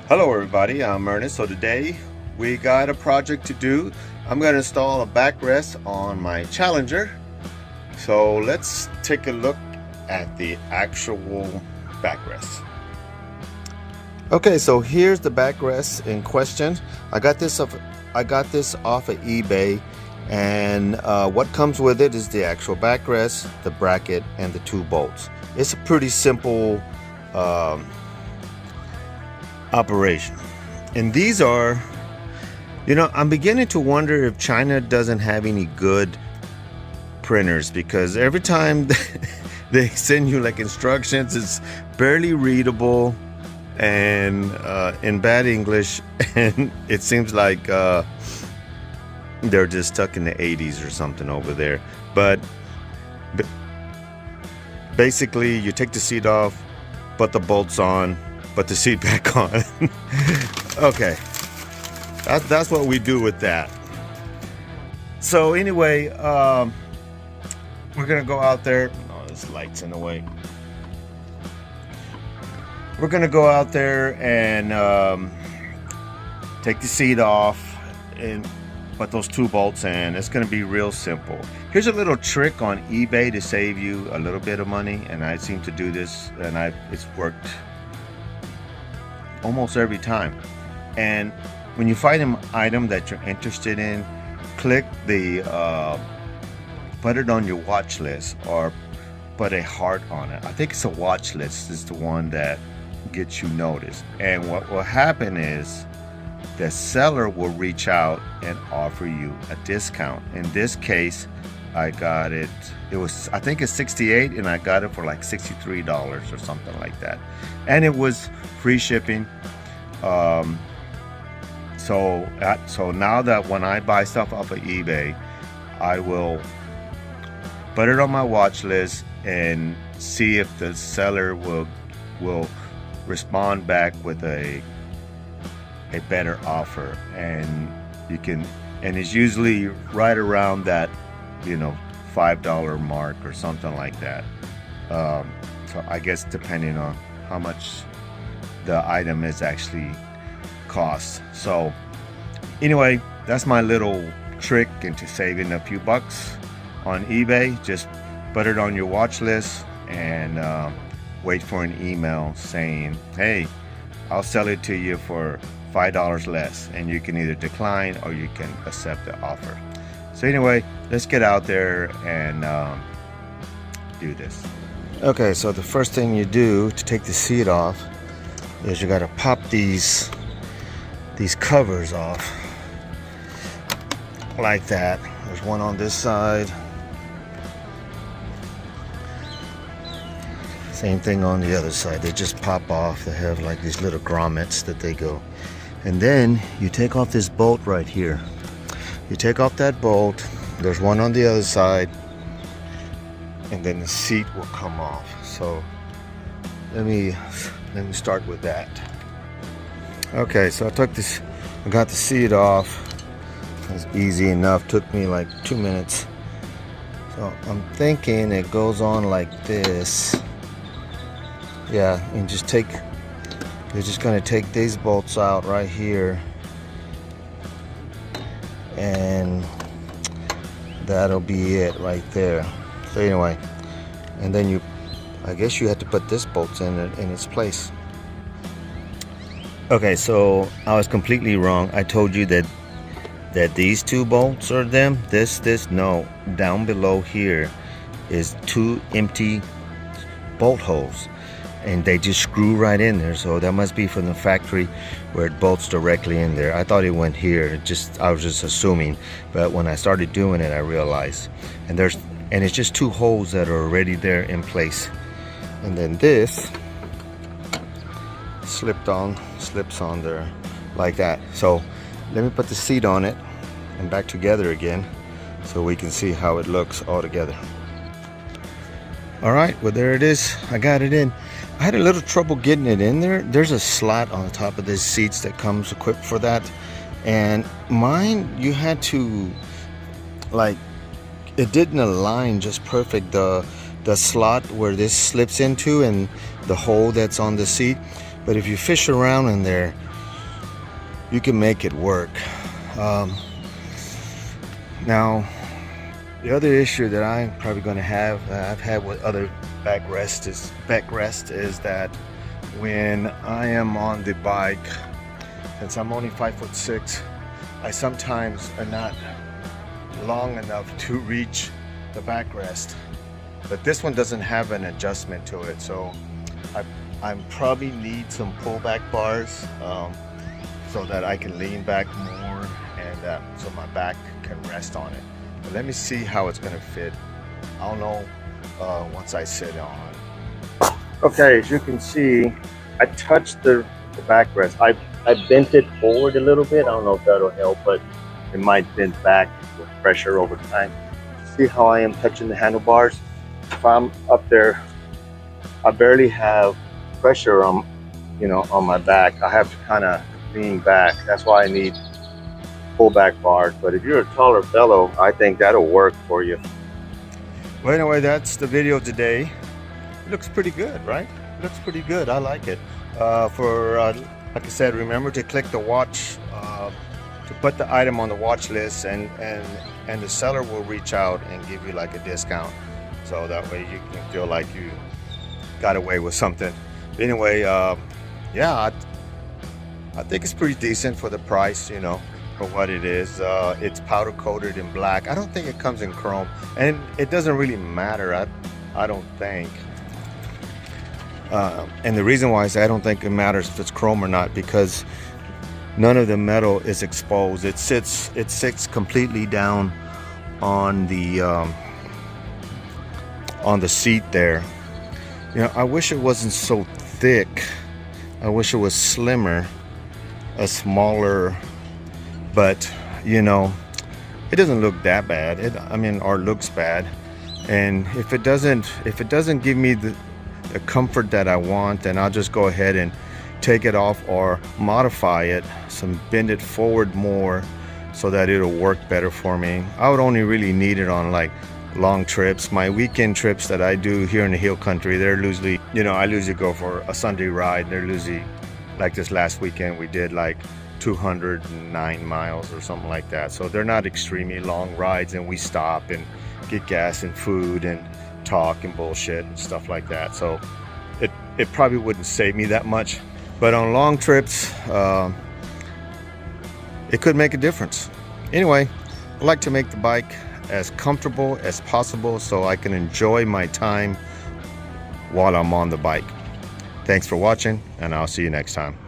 Hello everybody, I'm Ernest. So today we got a project to do. I'm going to install a backrest on my Challenger. So let's take a look at the actual backrest. Okay, so here's the backrest in question. I got this off of eBay, and what comes with it is the actual backrest, the bracket, and the two bolts. It's a pretty simple operation. And these are, I'm beginning to wonder if China doesn't have any good printers, because every time they send you like instructions, it's barely readable and in bad English, and it seems like they're just stuck in the 80s or something over there. But basically you take the seat off, put the bolts on, put the seat back on. Okay, that's what we do with that. So anyway, we're gonna go out there. Oh, this light's in the way. We're gonna go out there and take the seat off and put those two bolts in. It's gonna be real simple. Here's a little trick on eBay to save you a little bit of money, and I seem to do this, and it's worked almost every time. And when you find an item that you're interested in, click the put it on your watch list, or put a heart on it. I think it's a watch list is the one that gets you noticed. And what will happen is the seller will reach out and offer you a discount. In this case, I got it, I think it's 68, and I got it for like $63 or something like that, and it was free shipping. So now that when I buy stuff off of eBay, I will put it on my watch list and see if the seller will respond back with a better offer, and it's usually right around that $5 mark or something like that. So I guess depending on how much the item is actually cost. So anyway, that's my little trick into saving a few bucks on eBay. Just put it on your watch list and wait for an email saying, hey, I'll sell it to you for $5 less, and you can either decline or you can accept the offer. So anyway, let's get out there and do this. Okay, so the first thing you do to take the seat off is you got to pop these covers off like that. There's one on this side, same thing on the other side. They just pop off. They have like these little grommets that they go. And then you take off this bolt right here. You take off that bolt, there's one on the other side, and then the seat will come off. So let me start with that. Okay, so I got the seat off. It was easy enough, took me like 2 minutes. So I'm thinking it goes on like this. Yeah, and you're just gonna take these bolts out right here, and that'll be it right there. So anyway, and then I guess you have to put this bolt in its place. Okay, so I was completely wrong. I told you that these two bolts are them. No, down below here is two empty bolt holes, and they just screw right in there. So that must be from the factory where it bolts directly in there. I thought it went here. I was just assuming, but when I started doing it, I realized. And it's just two holes that are already there in place. And then this slips on there like that. So let me put the seat on it and back together again so we can see how it looks all together. All right, well, there it is. I got it in. I had a little trouble getting it in there. There's a slot on the top of these seats that comes equipped for that, and mine, you had to, like, it didn't align just perfect, the slot where this slips into and the hole that's on the seat. But if you fish around in there, you can make it work. Now, the other issue that I'm probably going to have, I've had with other backrest is that when I am on the bike, since I'm only 5'6", I sometimes are not long enough to reach the backrest. But this one doesn't have an adjustment to it, so I probably need some pullback bars so that I can lean back more and so my back can rest on it. But let me see how it's gonna fit. I'll know once I sit on. Okay, as you can see, I touched the backrest. I bent it forward a little bit. I don't know if that'll help, but it might bend back with pressure over time. See how I am touching the handlebars? If I'm up there, I barely have pressure on, on my back. I have to kind of lean back. That's why I need pullback bars. But if you're a taller fellow, I think that'll work for you. Well, anyway, that's the video today. It looks pretty good, right? It looks pretty good. I like it. Like I said, remember to click the watch to put the item on the watch list, and the seller will reach out and give you like a discount, so that way you can feel like you got away with something. But anyway, yeah, I think it's pretty decent for the price, for what it is. It's powder coated in black. I don't think it comes in chrome, and it doesn't really matter, I don't think. And the reason why is I don't think it matters if it's chrome or not, because none of the metal is exposed. It sits completely down on the seat there. I wish it wasn't so thick. I wish it was slimmer, a smaller, but it doesn't look that bad. Or looks bad. And if it doesn't give me the comfort that I want, then I'll just go ahead and take it off or modify it, bend it forward more so that it'll work better for me. I would only really need it on like long trips. My weekend trips that I do here in the hill country, they're usually, I usually go for a Sunday ride. They're usually, like this last weekend, we did like 209 miles or something like that. So they're not extremely long rides, and we stop and get gas and food and talk and bullshit and stuff like that. So it probably wouldn't save me that much, but on long trips it could make a difference. Anyway, I like to make the bike as comfortable as possible so I can enjoy my time while I'm on the bike. Thanks for watching, and I'll see you next time.